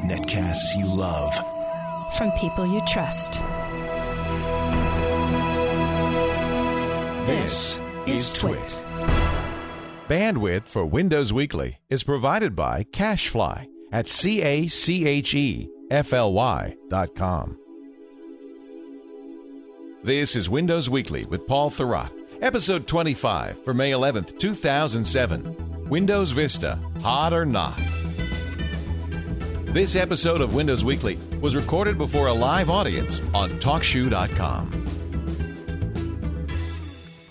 Netcasts you love. From people you trust. This is Twit. Bandwidth for Windows Weekly is provided by Cachefly at CACHEFLY.com. This is Windows Weekly with Paul Thurrott, episode 25 for May 11th, 2007. Windows Vista, hot or not? This episode of Windows Weekly was recorded before a live audience on TalkShoe.com.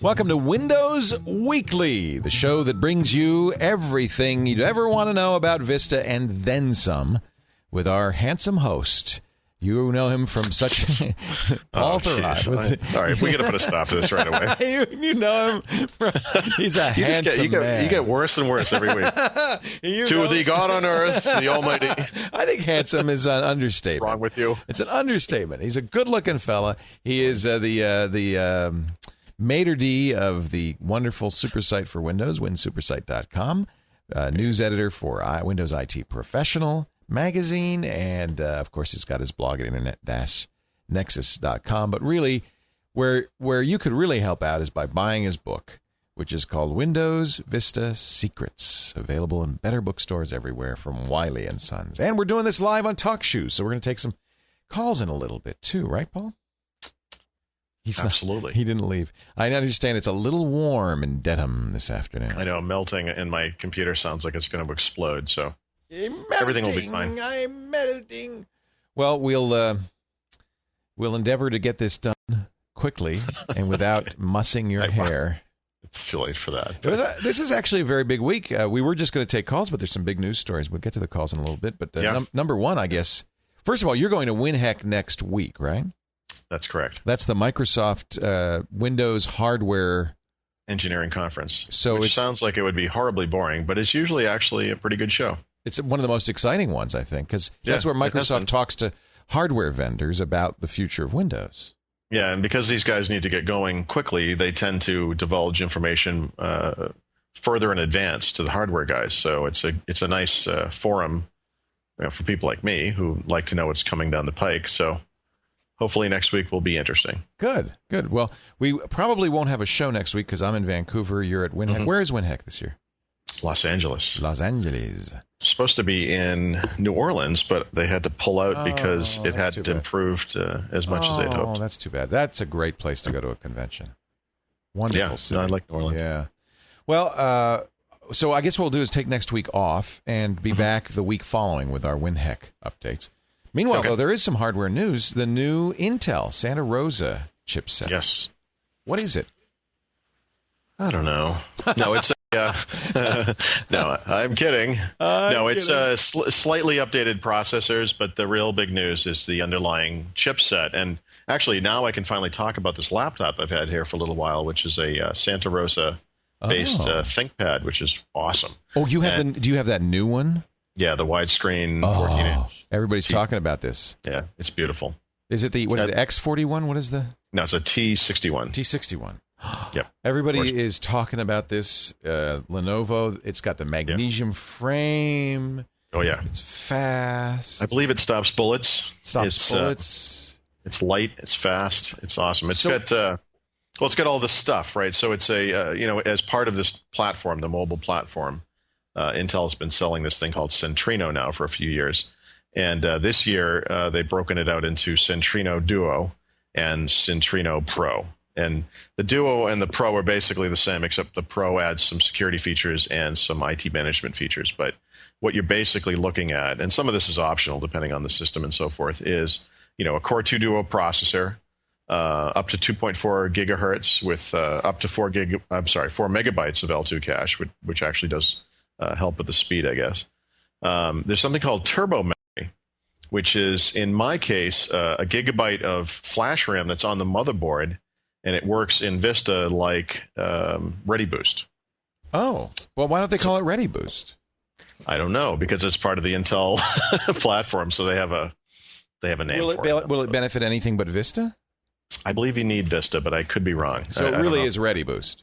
Welcome to Windows Weekly, the show that brings you everything you'd ever want to know about Vista and then some, with our handsome host. You know him from such Paul Thurrott. All right, we got to put a stop to this right away. you know him from, he's a handsome man. You get worse and worse every week. To the God on earth, the Almighty. I think handsome is an understatement. What's wrong with you? It's an understatement. He's a good-looking fella. He is the maitre d' of the wonderful super site for Windows, winsupersite.com, news editor for Windows IT Professional magazine, and of course he's got his blog at internet-nexus.com. But really, where you could really help out is by buying his book, which is called Windows Vista Secrets, available in better bookstores everywhere from Wiley & Sons. And we're doing this live on TalkShoe, so we're going to take some calls in a little bit too, right, Paul? Absolutely. He didn't leave. I understand it's a little warm in Dedham this afternoon. I know, melting in my computer sounds like it's going to explode, so everything will be fine. I'm melting. Well, we'll endeavor to get this done quickly and without mussing your hair. It's too late for that. This is actually a very big week. We were just going to take calls, but there's some big news stories. We'll get to the calls in a little bit. But number one, I guess, first of all, you're going to WinHeck next week, right? That's correct. That's the Microsoft Windows hardware engineering conference. So which sounds like it would be horribly boring, but it's usually actually a pretty good show. It's one of the most exciting ones, I think, because that's where Microsoft talks to hardware vendors about the future of Windows. Yeah, and because these guys need to get going quickly, they tend to divulge information further in advance to the hardware guys. So it's a nice forum for people like me who like to know what's coming down the pike. So hopefully next week will be interesting. Good. Well, we probably won't have a show next week because I'm in Vancouver. You're at WinHeck. Mm-hmm. Where is WinHeck this year? Los Angeles. Supposed to be in New Orleans, but they had to pull out because it hadn't improved as much as they'd hoped. Oh, that's too bad. That's a great place to go to a convention. Wonderful city. Yeah, I like New Orleans. Yeah. Well, so I guess what we'll do is take next week off and be back the week following with our WinHeck updates. Meanwhile, though, there is some hardware news. The new Intel Santa Rosa chipset. Yes. What is it? I don't know. No, it's no, I'm kidding. It's slightly updated processors, but the real big news is the underlying chipset. And actually, now I can finally talk about this laptop I've had here for a little while, which is a Santa Rosa-based ThinkPad, which is awesome. Oh, do you have that new one? Yeah, the widescreen 14-inch. Everybody's talking about this. Yeah, it's beautiful. Is it the X41? What is the? No, it's a T61. T61. Yep. Everybody is talking about this. Lenovo, it's got the magnesium frame. Oh, yeah. It's fast. I believe it stops bullets. Bullets. It's light. It's fast. It's awesome. It's got all this stuff, right? So it's as part of this platform, the mobile platform, Intel's been selling this thing called Centrino now for a few years. And this year, they've broken it out into Centrino Duo and Centrino Pro. And the Duo and the Pro are basically the same, except the Pro adds some security features and some IT management features. But what you're basically looking at, and some of this is optional depending on the system and so forth, is a Core 2 Duo processor, up to 2.4 gigahertz with up to 4 megabytes of L2 cache, which actually does help with the speed, I guess. There's something called turbo memory, which is, in my case, a gigabyte of flash RAM that's on the motherboard, and it works in Vista like ReadyBoost. Oh, well, why don't they call it ReadyBoost? I don't know, because it's part of the Intel platform, so they have a name for it. Will it benefit anything but Vista? I believe you need Vista, but I could be wrong. So it really is ReadyBoost.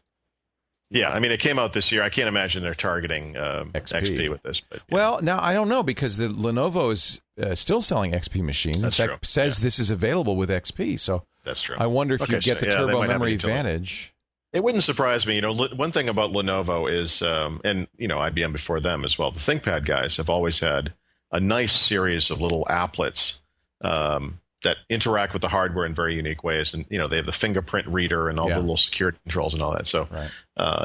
Yeah, I mean, it came out this year. I can't imagine they're targeting XP with this. But, yeah. Well, now I don't know because the Lenovo is still selling XP machines. That's in fact, true. says this is available with XP. So that's true. I wonder if you get the turbo they might have memory a utility. advantage. It wouldn't surprise me. One thing about Lenovo is, and IBM before them as well, the ThinkPad guys have always had a nice series of little applets that interact with the hardware in very unique ways. And, they have the fingerprint reader and all the little security controls and all that. So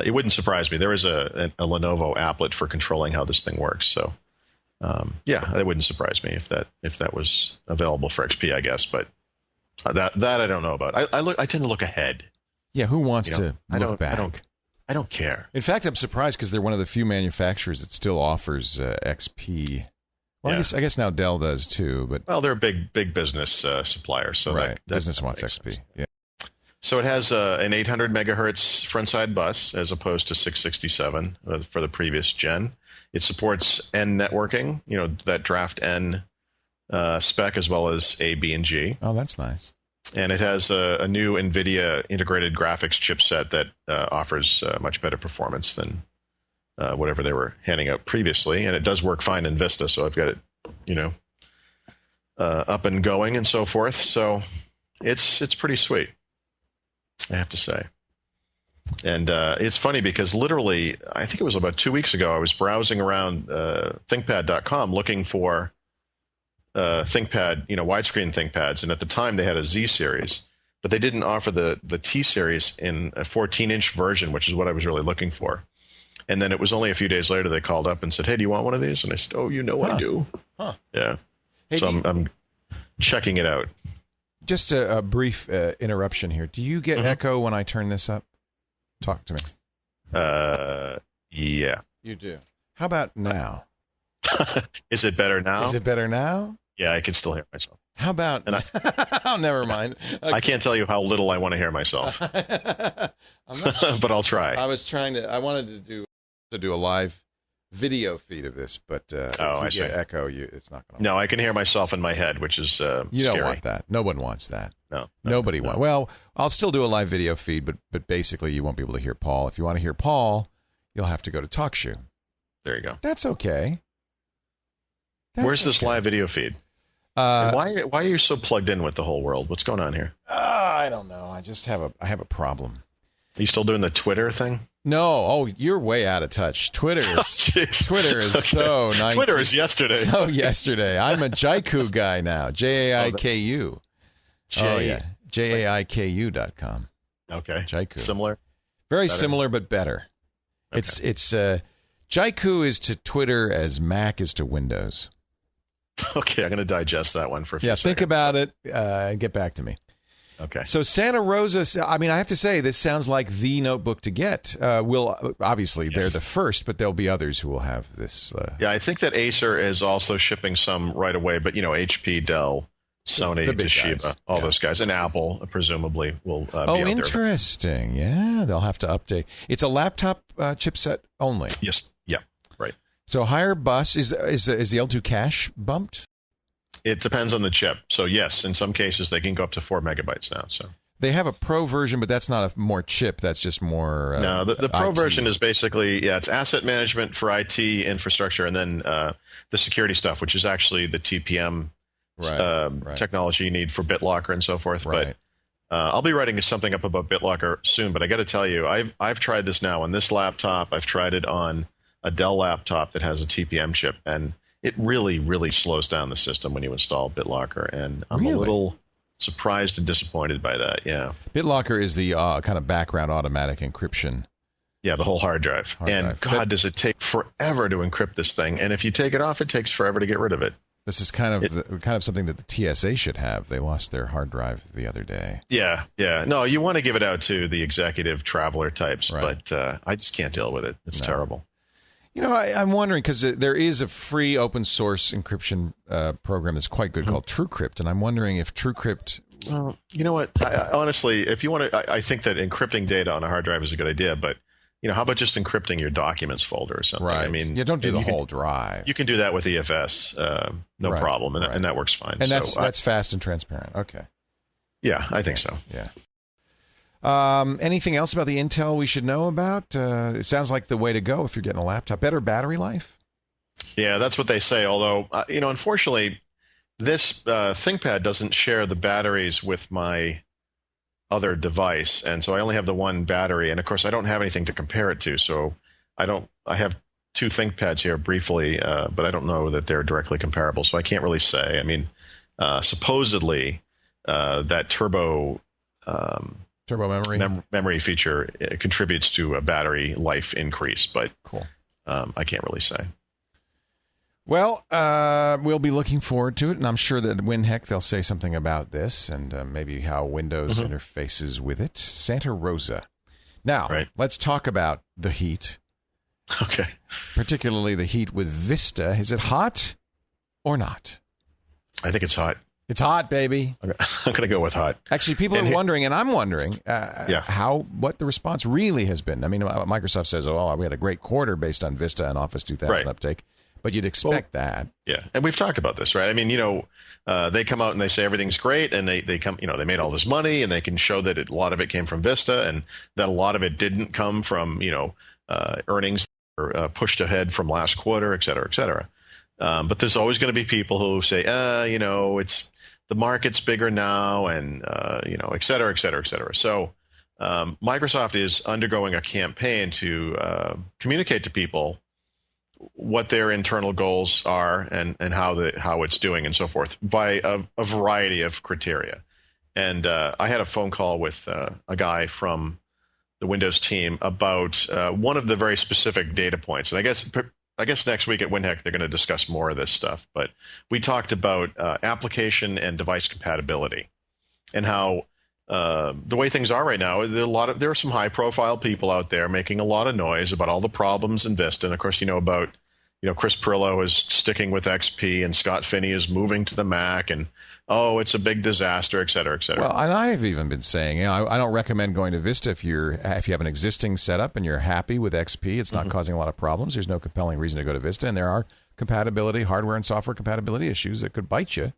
it wouldn't surprise me. There is a Lenovo applet for controlling how this thing works. So, it wouldn't surprise me if that was available for XP, I guess. But that I don't know about. I tend to look ahead. Yeah, who wants to look back? I don't care. In fact, I'm surprised because they're one of the few manufacturers that still offers XP. Well, I guess now Dell does too, but they're a big business supplier, so that business wants XP. Sense. Yeah. So it has an 800 megahertz frontside bus as opposed to 667 for the previous gen. It supports N networking, that draft N spec as well as A, B, and G. Oh, that's nice. And it has a new NVIDIA integrated graphics chipset that offers much better performance than whatever they were handing out previously. And it does work fine in Vista, so I've got it, up and going and so forth. So it's pretty sweet, I have to say. And it's funny because literally, I think it was about 2 weeks ago, I was browsing around ThinkPad.com looking for ThinkPad, widescreen ThinkPads, and at the time they had a Z series, but they didn't offer the T series in a 14-inch version, which is what I was really looking for. And then it was only a few days later they called up and said, "Hey, do you want one of these?" And I said, "Oh, I do." Huh. Yeah. Hey, so I'm checking it out. Just a brief interruption here. Do you get echo when I turn this up? Talk to me. Yeah. You do. How about now? Is it better now? Is it better now? Yeah, I can still hear myself. How about... oh, never mind. Okay. I can't tell you how little I want to hear myself. I'm not but I'll try. I wanted to do a live video feed of this, but if you get echo, it's not going to... No, I can hear myself in my head, which is you scary. don't want that. No one wants that. No. Nobody wants... Well, I'll still do a live video feed, but basically you won't be able to hear Paul. If you want to hear Paul, you'll have to go to TalkShoe. There you go. That's okay. Where's this live video feed? Why are you so plugged in with the whole world? What's going on here? I don't know. I just have a problem. Are you still doing the Twitter thing? No. Oh, you're way out of touch. Twitter is okay. So 19, Twitter is yesterday. So yesterday. I'm a Jaiku guy now. Jaiku. Oh yeah. Jaiku.com. Okay. Jaiku. Similar. Very better. Similar, but better. Okay. It's Jaiku is to Twitter as Mac is to Windows. Okay, I'm going to digest that one for a few seconds. Think about it and get back to me. Okay. So Santa Rosa, I mean, I have to say, this sounds like the notebook to get. Obviously, they're the first, but there'll be others who will have this. Yeah, I think that Acer is also shipping some right away, but, HP, Dell, Sony, Toshiba, guys. All those guys, and Apple, presumably, will be out there. Interesting. Yeah, they'll have to update. It's a laptop chipset only. Yes. Yeah, right. So higher bus, is the L2 cache bumped? It depends on the chip. So yes, in some cases they can go up to 4 megabytes now. So they have a Pro version, but that's not a more chip. That's just more. No, the Pro IT. version is basically it's asset management for IT infrastructure, and then the security stuff, which is actually the TPM technology you need for BitLocker and so forth. Right. But I'll be writing something up about BitLocker soon. But I got to tell you, I've tried this now on this laptop. I've tried it on a Dell laptop that has a TPM chip, and it really, really slows down the system when you install BitLocker, and I'm a little surprised and disappointed by that. Yeah, BitLocker is the kind of background automatic encryption. Yeah, the whole hard drive. God, does it take forever to encrypt this thing? And if you take it off, it takes forever to get rid of it. This is kind of something that the TSA should have. They lost their hard drive the other day. Yeah. No, you want to give it out to the executive traveler types, but I just can't deal with it. It's terrible. I'm wondering, because there is a free open source encryption program that's quite good called TrueCrypt, and I'm wondering if TrueCrypt... Well, you know what? Honestly, if you want to... I think that encrypting data on a hard drive is a good idea, but how about just encrypting your documents folder or something? Right. I mean, don't do the whole drive. You can do that with EFS, no problem, and that works fine. And that's fast and transparent. Okay. Yeah, I think so. Yeah. Anything else about the Intel we should know about? It sounds like the way to go if you're getting a laptop. Better battery life? Yeah, that's what they say. Although, unfortunately, this ThinkPad doesn't share the batteries with my other device, and so I only have the one battery. And of course, I don't have anything to compare it to. So I have two ThinkPads here briefly, but I don't know that they're directly comparable. So I can't really say. I mean, supposedly that turbo memory feature contributes to a battery life increase, but cool. I can't really say. Well, we'll be looking forward to it, and I'm sure that WinHeck they'll say something about this and maybe how Windows interfaces with it. Santa Rosa. Now, let's talk about the heat. Okay. Particularly the heat with Vista. Is it hot or not? I think it's hot. It's hot, baby. I'm going to go with hot. Actually, people are wondering, and I'm wondering, what the response really has been. I mean, Microsoft says, oh, we had a great quarter based on Vista and Office 2000 uptake. But you'd expect that. Yeah. And we've talked about this, right? I mean, they come out and they say everything's great, and they come, they made all this money, and they can show that a lot of it came from Vista, and that a lot of it didn't come from, earnings or pushed ahead from last quarter, et cetera, et cetera. But there's always going to be people who say, it's the market's bigger now, and, et cetera, et cetera, et cetera. So Microsoft is undergoing a campaign to communicate to people what their internal goals are and how it's doing and so forth by a variety of criteria. And I had a phone call with a guy from the Windows team about one of the very specific data points. And I guess next week at WinHeck they're going to discuss more of this stuff. But we talked about application and device compatibility and how the way things are right now, there are some high-profile people out there making a lot of noise about all the problems in Vista. And of course, Chris Pirillo is sticking with XP, and Scott Finney is moving to the Mac, and it's a big disaster, et cetera, et cetera. Well, and I've even been saying, I don't recommend going to Vista if you have an existing setup and you're happy with XP. It's not causing a lot of problems. There's no compelling reason to go to Vista, and there are hardware and software compatibility issues that could bite you.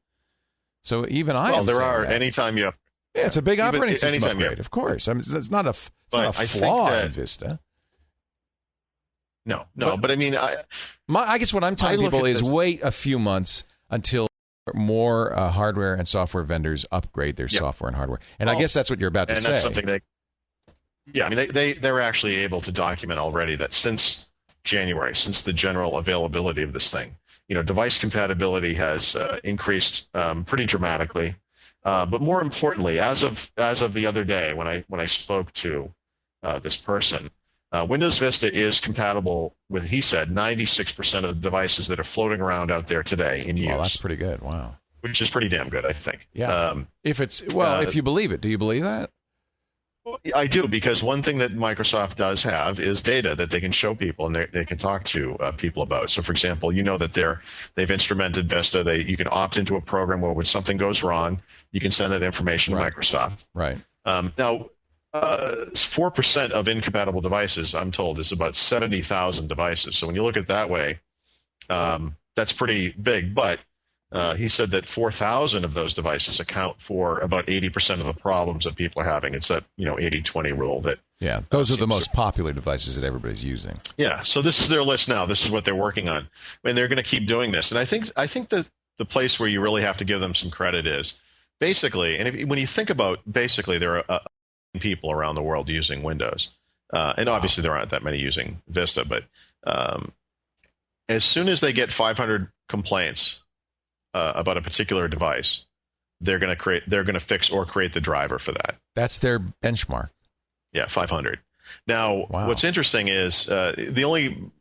So even anytime you have. Yeah, it's a big operating system upgrade, of course. I mean, it's not a flaw in Vista. No, but I mean, I guess what I'm telling people is wait a few months until more hardware and software vendors upgrade their software and hardware. And I guess that's what you're about to say. And that's something they're actually able to document already that since January, since the general availability of this thing, device compatibility has increased pretty dramatically. But more importantly, as of the other day when I spoke to this person, Windows Vista is compatible with, he said, 96% of the devices that are floating around out there today in use. Well, that's pretty good. Wow. Which is pretty damn good, I think. Yeah. If you believe it, do you believe that? I do, because one thing that Microsoft does have is data that they can show people and they can talk to people about. So, for example, that they've instrumented Vista. You can opt into a program where when something goes wrong, you can send that information to Microsoft. Right. Now, 4% of incompatible devices, I'm told, is about 70,000 devices. So when you look at it that way, that's pretty big. But he said that 4,000 of those devices account for about 80% of the problems that people are having. It's that 80-20 rule that. Yeah, those are the most popular devices that everybody's using. Yeah, so this is their list now. This is what they're working on, and they're going to keep doing this. And I think that the place where you really have to give them some credit is basically, and when you think about basically, there are people around the world using Windows, and obviously there aren't that many using Vista. But as soon as they get 500 complaints about a particular device, they're going to fix or create the driver for that. That's their benchmark. Yeah, 500. Now, What's interesting is the only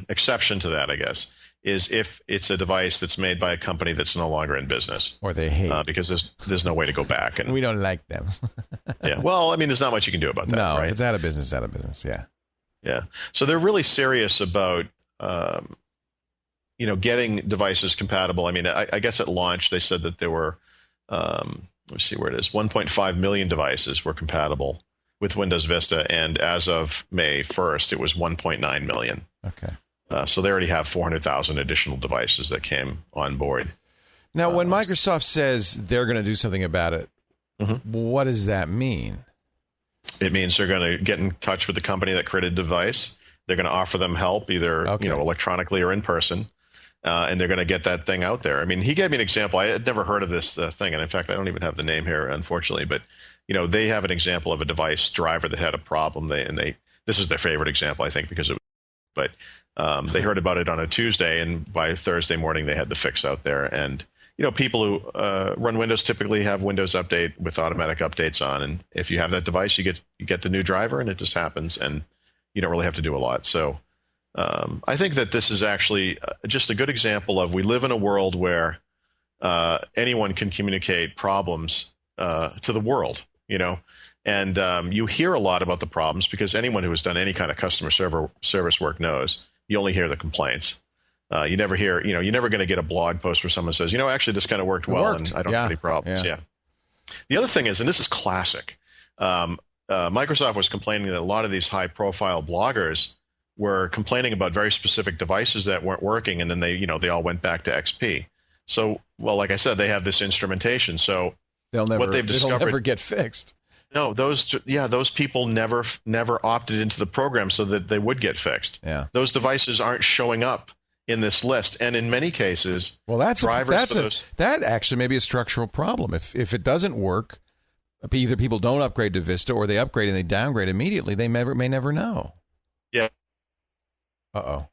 exception to that, I guess, is if it's a device that's made by a company that's no longer in business, or they hate, because there's no way to go back, and we don't like them. Yeah, well, I mean, there's not much you can do about that. No, right? If it's out of business, out of business. Yeah, yeah. So they're really serious about getting devices compatible. I mean, I guess at launch they said that there were let's see where it is, 1.5 million devices were compatible with Windows Vista, and as of May 1st, it was 1.9 million. Okay. So they already have 400,000 additional devices that came on board. Now, when Microsoft says they're going to do something about it, what does that mean? It means they're going to get in touch with the company that created the device. They're going to offer them help, either electronically or in person, and they're going to get that thing out there. I mean, he gave me an example. I had never heard of this thing, and in fact, I don't even have the name here, unfortunately. But they have an example of a device driver that had a problem. This is their favorite example, I think, because they heard about it on a Tuesday, and by Thursday morning they had the fix out there. And people who run Windows typically have Windows Update with automatic updates on, and if you have that device, you get the new driver, and it just happens, and you don't really have to do a lot. So I think that this is actually just a good example of, we live in a world where anyone can communicate problems to the world, and you hear a lot about the problems because anyone who has done any kind of customer service work knows you only hear the complaints. You never hear, you're never going to get a blog post where someone says, actually this kind of worked well and I don't have any problems. Yeah. The other thing is, and this is classic, Microsoft was complaining that a lot of these high-profile bloggers were complaining about very specific devices that weren't working, and then they all went back to XP. So, well, like I said, they have this instrumentation. So they'll never get fixed. No, those people never opted into the program so that they would get fixed. Yeah. Those devices aren't showing up in this list, and in many cases, that actually may be a structural problem. If it doesn't work, either people don't upgrade to Vista or they upgrade and they downgrade immediately. They may never know. Yeah. Uh-oh.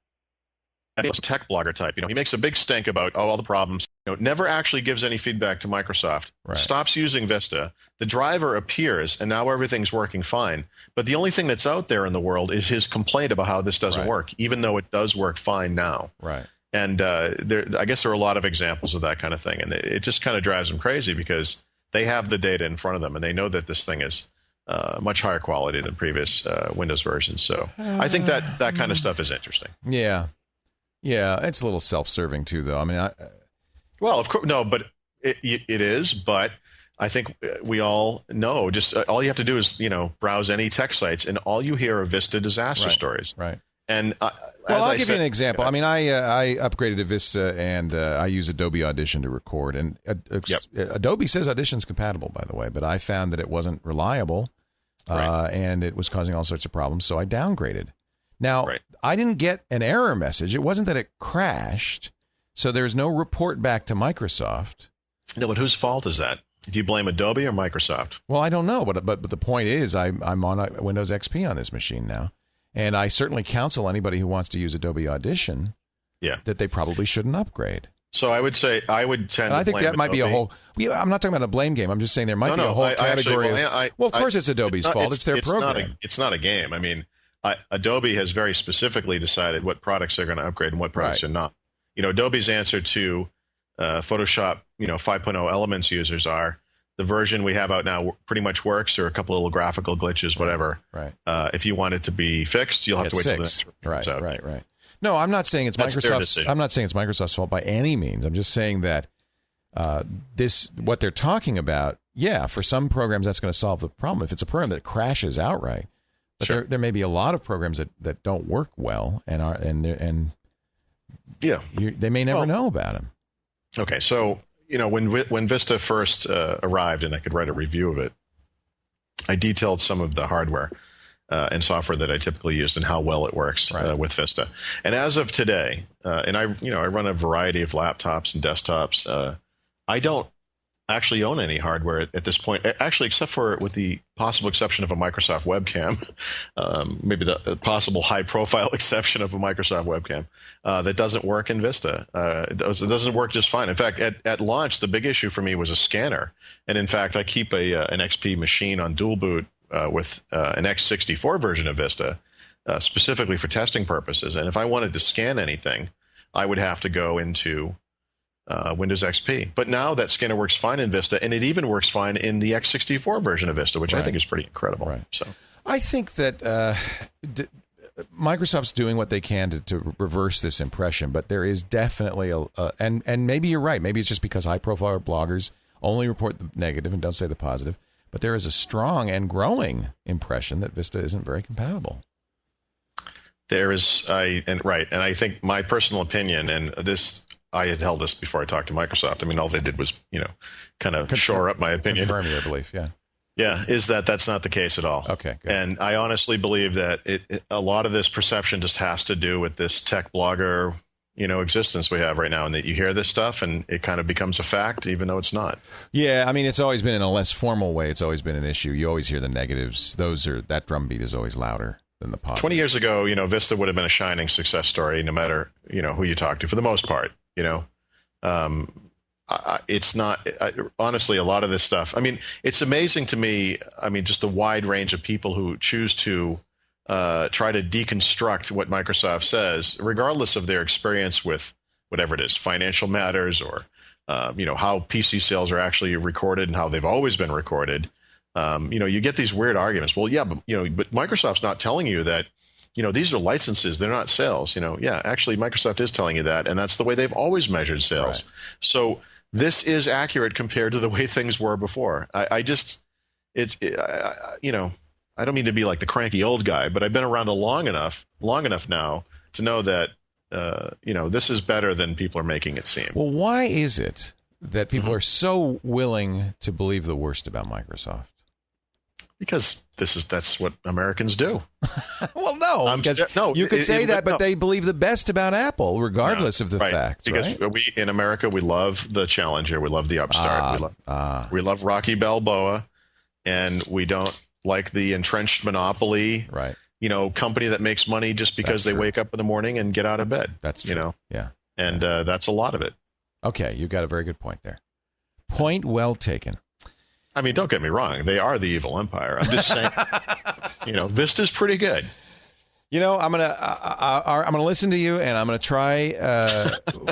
He's a tech blogger type. He makes a big stink about all the problems. Never actually gives any feedback to Microsoft. Right. Stops using Vista. The driver appears, and now everything's working fine. But the only thing that's out there in the world is his complaint about how this doesn't work, even though it does work fine now. Right. And I guess there are a lot of examples of that kind of thing, and it just kind of drives them crazy because they have the data in front of them, and they know that this thing is much higher quality than previous Windows versions. So I think that kind of stuff is interesting. Yeah. Yeah, it's a little self-serving too, though. I mean, well, of course, no, but it is. But I think we all know. Just all you have to do is browse any tech sites, and all you hear are Vista disaster stories. Right. And I'll give you an example. I mean, I upgraded to Vista, and I use Adobe Audition to record. And Adobe says Audition's compatible, by the way, but I found that it wasn't reliable, and it was causing all sorts of problems. So I downgraded. Now, I didn't get an error message. It wasn't that it crashed, so there's no report back to Microsoft. No, but whose fault is that? Do you blame Adobe or Microsoft? Well, I don't know, but the point is, I'm on Windows XP on this machine now, and I certainly counsel anybody who wants to use Adobe Audition that they probably shouldn't upgrade. So I would say I would tend. And I think that might be a whole. I'm not talking about a blame game. I'm just saying there might be a whole category. Of course, it's Adobe's fault. It's their program. It's not a game. I mean. Adobe has very specifically decided what products they're going to upgrade and what products are not. Adobe's answer to Photoshop, 5.0 Elements users are the version we have out now pretty much works, or a couple of little graphical glitches, whatever. Right. If you want it to be fixed, you'll have to wait till the next version comes out. Right. No, I'm not saying it's Microsoft's. I'm not saying it's Microsoft's fault by any means. I'm just saying that what they're talking about. Yeah, for some programs that's going to solve the problem. If it's a program that crashes outright. But there may be a lot of programs that don't work well they may never know about them. Okay, so when Vista first arrived, and I could write a review of it, I detailed some of the hardware and software that I typically used and how well it works with Vista. And as of today, and I run a variety of laptops and desktops. I don't actually own any hardware at this point, actually, except for with the possible exception of a Microsoft webcam, maybe the possible high-profile exception of a Microsoft webcam that doesn't work in Vista. It doesn't work just fine. In fact, at launch, the big issue for me was a scanner. And in fact, I keep an XP machine on dual boot with an x64 version of Vista, specifically for testing purposes. And if I wanted to scan anything, I would have to go into Windows XP. But now that scanner works fine in Vista, and it even works fine in the x64 version of Vista, which I think is pretty incredible. Right. So I think that Microsoft's doing what they can to reverse this impression, but there is definitely and maybe you're right. Maybe it's just because high-profile bloggers only report the negative and don't say the positive. But there is a strong and growing impression that Vista isn't very compatible. There is, and I think my personal opinion, and this. I had held this before I talked to Microsoft. I mean, all they did was, kind of shore up my opinion. Confirm your belief, yeah. Yeah, is that's not the case at all. Okay, good. And I honestly believe that a lot of this perception just has to do with this tech blogger, existence we have right now, and that you hear this stuff and it kind of becomes a fact, even though it's not. Yeah, I mean, it's always been in a less formal way. It's always been an issue. You always hear the negatives. That drumbeat is always louder than the positive. 20 years ago, Vista would have been a shining success story, no matter who you talk to, for the most part. It's not, honestly, a lot of this stuff. I mean, it's amazing to me. I mean, just the wide range of people who choose to try to deconstruct what Microsoft says, regardless of their experience with whatever it is, financial matters, or, how PC sales are actually recorded and how they've always been recorded. You get these weird arguments. Well, yeah, but Microsoft's not telling you that, these are licenses. They're not sales. Yeah, actually, Microsoft is telling you that. And that's the way they've always measured sales. Right. So this is accurate compared to the way things were before. I don't mean to be like the cranky old guy, but I've been around long enough now to know that, this is better than people are making it seem. Well, why is it that people are so willing to believe the worst about Microsoft? Because that's what Americans do. Well, no, you could say that, but they believe the best about Apple, regardless of the facts. Because we in America, we love the challenger, we love the upstart, we love Rocky Balboa, and we don't like the entrenched monopoly, company that makes money just because they wake up in the morning and get out of bed. That's true. Yeah, and that's a lot of it. Okay, you got a very good point there. Point well taken. I mean, don't get me wrong. They are the evil empire. I'm just saying, Vista's pretty good. I'm gonna listen to you, and I'm gonna try.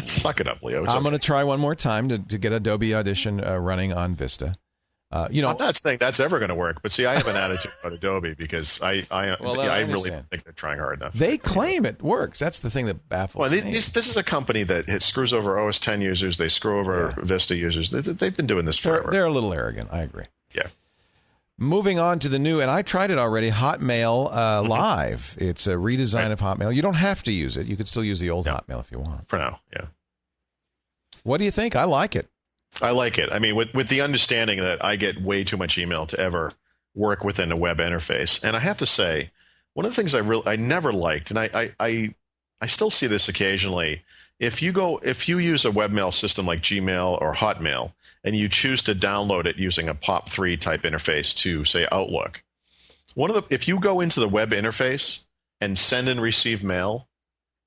Suck it up, Leo. I'm gonna try one more time to get Adobe Audition running on Vista. I'm not saying that's ever going to work, but see, I have an attitude about Adobe because I really don't think they're trying hard enough. They claim it works. That's the thing that baffles me. This is a company that screws over OS 10 users. They screw over Vista users. They've been doing this forever. They're a little arrogant. I agree. Yeah. Moving on to the new, and I tried it already, Hotmail Live. It's a redesign of Hotmail. You don't have to use it. You could still use the old Hotmail if you want. For now, yeah. What do you think? I like it. I like it. I mean, with the understanding that I get way too much email to ever work within a web interface. And I have to say, one of the things I never liked, and I still see this occasionally, if you use a webmail system like Gmail or Hotmail, and you choose to download it using a POP3 type interface to, say, Outlook, if you go into the web interface and send and receive mail,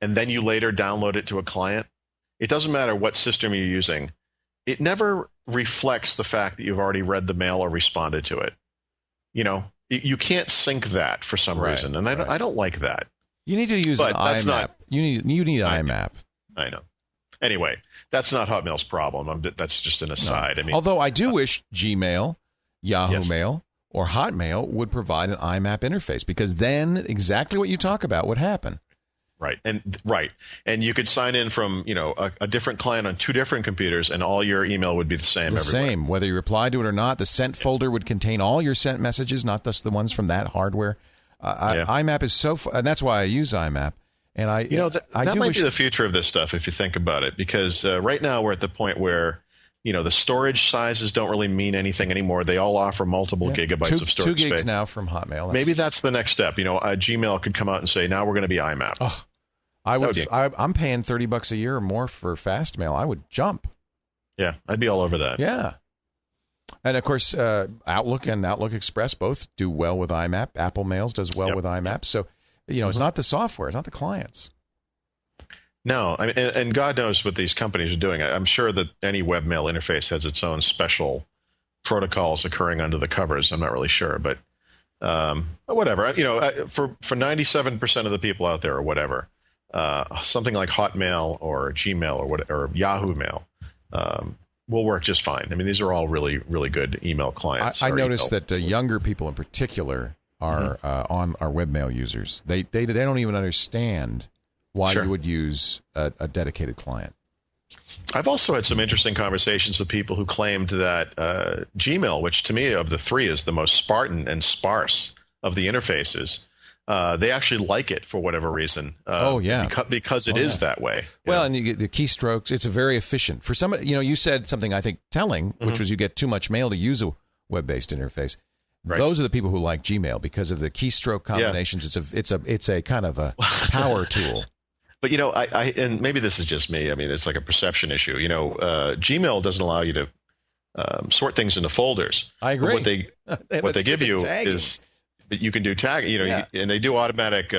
and then you later download it to a client, it doesn't matter what system you're using. It never reflects the fact that you've already read the mail or responded to it. You can't sync that for some reason, and I don't like that. You need to use an IMAP. You need IMAP. I know. Anyway, that's not Hotmail's problem. That's just an aside. No. I mean, although I do wish Gmail, Yahoo Mail, or Hotmail would provide an IMAP interface, because then exactly what you talk about would happen. Right. And you could sign in from, a different client on two different computers, and all your email would be the same everywhere. Same. Whether you reply to it or not, the sent folder would contain all your sent messages, not just the ones from that hardware. IMAP is and that's why I use IMAP. And that might be the future of this stuff if you think about it, because right now we're at the point where, the storage sizes don't really mean anything anymore. They all offer multiple gigabytes of storage space. 2 gigs now from Hotmail. Maybe that's the next step. Gmail could come out and say, now we're going to be IMAP. Oh, I'm paying $30 a year or more for Fastmail. I would jump. Yeah, I'd be all over that. Yeah. And of course, Outlook and Outlook Express both do well with IMAP. Apple Mails does well with IMAP. So, it's not the software, it's not the clients. No, I mean, and God knows what these companies are doing. I'm sure that any webmail interface has its own special protocols occurring under the covers. I'm not really sure, but whatever. For 97% of the people out there or whatever, something like Hotmail or Gmail or Yahoo Mail will work just fine. I mean, these are all really, really good email clients. I noticed that younger people in particular are on our webmail users. They don't even understand why you would use a dedicated client. I've also had some interesting conversations with people who claimed that Gmail, which to me of the three is the most Spartan and sparse of the interfaces, they actually like it for whatever reason. Because it is that way. Well, and you get the keystrokes. It's a very efficient. For somebody, you said something I think telling, which was you get too much mail to use a web-based interface. Right. Those are the people who like Gmail because of the keystroke combinations. Yeah. It's a kind of a power tool. But I and maybe this is just me. I mean, it's like a perception issue. Gmail doesn't allow you to sort things into folders. I agree. What they give you is that you can do tag. And they do automatic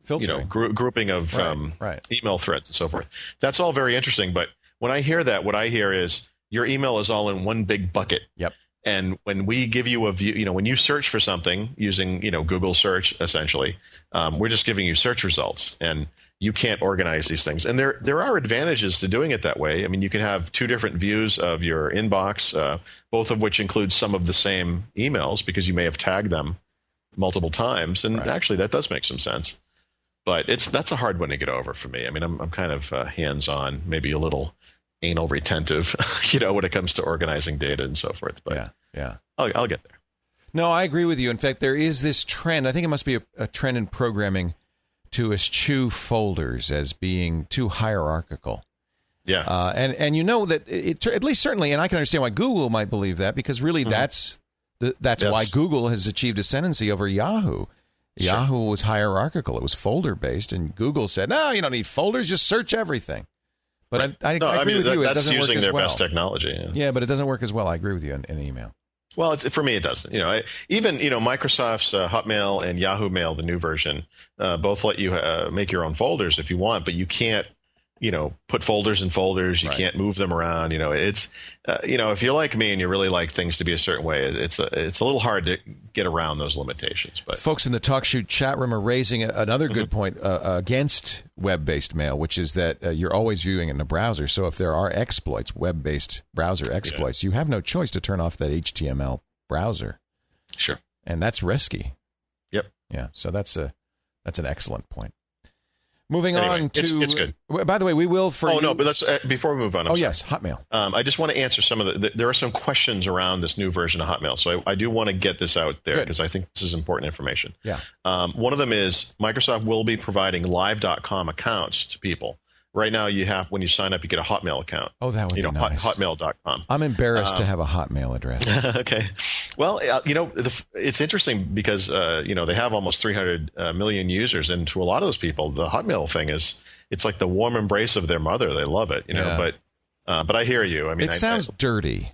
filtering, grouping of email threads and so forth. That's all very interesting. But when I hear that, what I hear is your email is all in one big bucket. Yep. And when we give you a view, when you search for something using, Google search, essentially, we're just giving you search results, and you can't organize these things. And there are advantages to doing it that way. I mean, you can have two different views of your inbox, both of which include some of the same emails because you may have tagged them multiple times. And actually, that does make some sense. But that's a hard one to get over for me. I mean, I'm kind of hands-on, maybe a little anal retentive, when it comes to organizing data and so forth. But yeah. I'll get there. No, I agree with you. In fact, there is this trend. I think it must be a trend in programming to eschew folders as being too hierarchical. Yeah. And that it at least certainly, and I can understand why Google might believe that, because really that's why Google has achieved ascendancy over Yahoo. Sure. Yahoo was hierarchical. It was folder based, and Google said, no, you don't need folders, just search everything. But I agree with you. It doesn't work as well. That's using their best technology. Yeah, but it doesn't work as well. I agree with you in email. Well, for me, it doesn't. Even Microsoft's Hotmail and Yahoo Mail, the new version, both let you make your own folders if you want, but you can't, put folders in folders. You can't move them around. It's, if you're like me and you really like things to be a certain way, it's a little hard to get around those limitations. But folks in the TalkShoe chat room are raising another good point against web-based mail, which is that you're always viewing it in a browser. So if there are exploits, web-based browser exploits, you have no choice to turn off that HTML browser. Sure. And that's risky. Yep. Yeah. So that's an excellent point. Moving on to, it's good. By the way, we will for. Oh no, but let's before we move on. Yes, Hotmail. I just want to answer some of there are some questions around this new version of Hotmail, so I do want to get this out there because I think this is important information. Yeah. One of them is Microsoft will be providing live.com accounts to people. Right now, when you sign up, you get a Hotmail account. Oh, that would be nice. Hotmail.com. I'm embarrassed to have a Hotmail address. Okay. Well, it's interesting because, they have almost 300 million users. And to a lot of those people, the Hotmail thing it's like the warm embrace of their mother. They love it, but I hear you. I mean, it sounds dirty.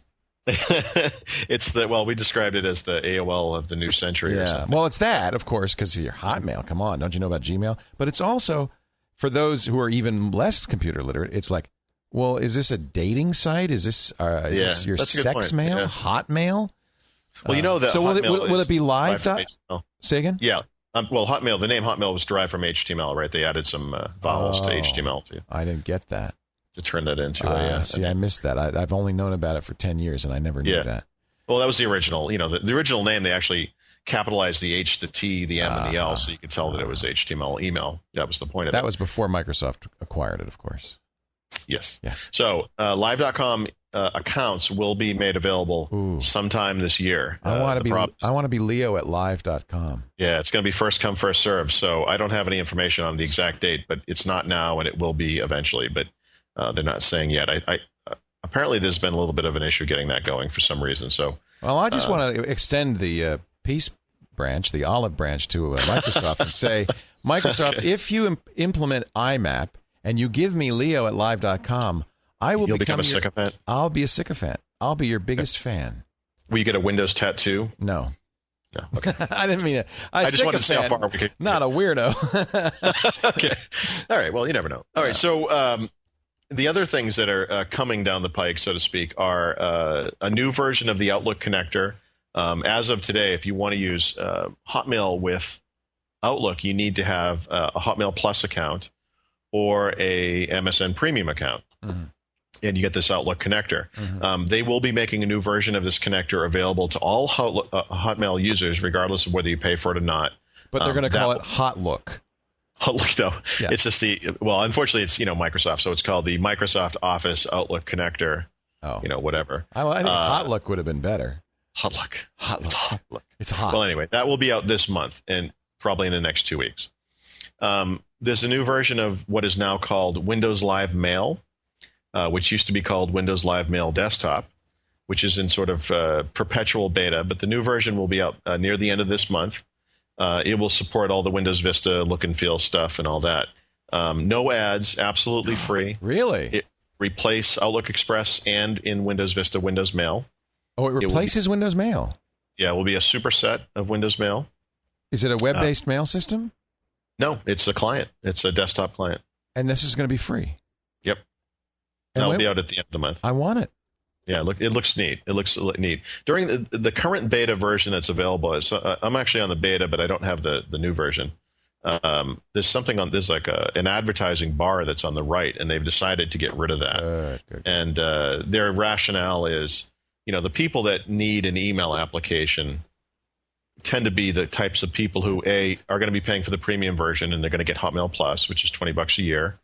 we described it as the AOL of the new century or something. Well, it's that, of course, because your Hotmail. Come on. Don't you know about Gmail? But it's also, for those who are even less computer literate, it's like, well, is this a dating site? Is this your sex mail? Yeah. Hotmail? Well, that. So will it be live? Say again? Yeah. Hotmail. The name Hotmail was derived from HTML, right? They added some vowels to HTML too. I didn't get that. To turn that into I missed that. I've only known about it for 10 years, and I never knew that. Well, that was the original. The original name. They actually capitalized the H, the T, the M, and the L, so you could tell that it was HTML email. That was the point of it. That was before Microsoft acquired it, of course. Yes. So live.com accounts will be made available sometime this year. I want to be Leo at live.com. Yeah, it's going to be first come, first serve. So I don't have any information on the exact date, but it's not now, and it will be eventually. But they're not saying yet. I apparently there's been a little bit of an issue getting that going for some reason. So I just want to extend the peace branch, the olive branch, to Microsoft and say, Microsoft, if you implement IMAP and you give me Leo at live.com, You'll become a sycophant? I'll be a sycophant. I'll be your biggest fan. Will you get a Windows tattoo? No. Okay. I didn't mean it. I just wanted to see how far we could. Not a weirdo. Okay. All right. Well, you never know. All right. So the other things that are coming down the pike, so to speak, are a new version of the Outlook connector. As of today, if you want to use Hotmail with Outlook, you need to have a Hotmail Plus account or a MSN Premium account. Mm-hmm. And you get this Outlook connector. Mm-hmm. They will be making a new version of this connector available to all Hotmail users, regardless of whether you pay for it or not. But they're going to call it Hotlook. Hotlook, though. Yeah. It's just unfortunately, it's Microsoft, so it's called the Microsoft Office Outlook connector. Oh. Whatever. I think Hotlook would have been better. Hotlook. It's hot. Well, anyway, that will be out this month and probably in the next 2 weeks. There's a new version of what is now called Windows Live Mail, which used to be called Windows Live Mail Desktop. which is in sort of perpetual beta, but the new version will be out near the end of this month. It will support all the Windows Vista look and feel stuff and all that. No ads, absolutely free. Really? It replace Outlook Express and in Windows Vista, Windows Mail. Oh, it replaces Windows Mail? Yeah, it will be a superset of Windows Mail. Is it a web-based mail system? No, it's a client. It's a desktop client. And this is going to be free? Yep. That'll be out at the end of the month. I want it. Yeah, look, it looks neat. It looks neat. During the current beta version that's available, I'm actually on the beta, but I don't have the new version. There's something there's like an advertising bar that's on the right, and they've decided to get rid of that. Good. And their rationale is, the people that need an email application tend to be the types of people who are going to be paying for the premium version, and they're going to get Hotmail Plus, which is $20 a year,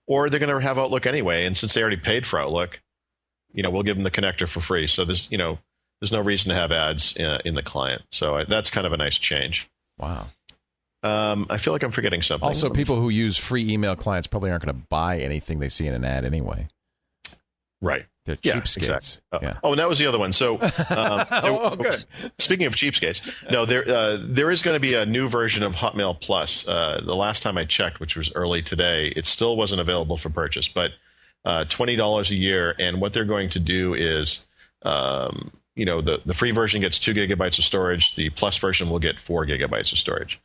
or they're going to have Outlook anyway. And since they already paid for Outlook, we'll give them the connector for free. So there's no reason to have ads in the client. So that's kind of a nice change. Wow. I feel like I'm forgetting something. Also, people who use free email clients probably aren't going to buy anything they see in an ad anyway. Right. They're cheapskates. Exactly. Oh, and that was the other one. So, good. Speaking of cheapskates, no, there is going to be a new version of Hotmail Plus. The last time I checked, which was early today, it still wasn't available for purchase, but $20 a year. And what they're going to do is, the free version gets 2 gigabytes of storage. The Plus version will get 4 gigabytes of storage.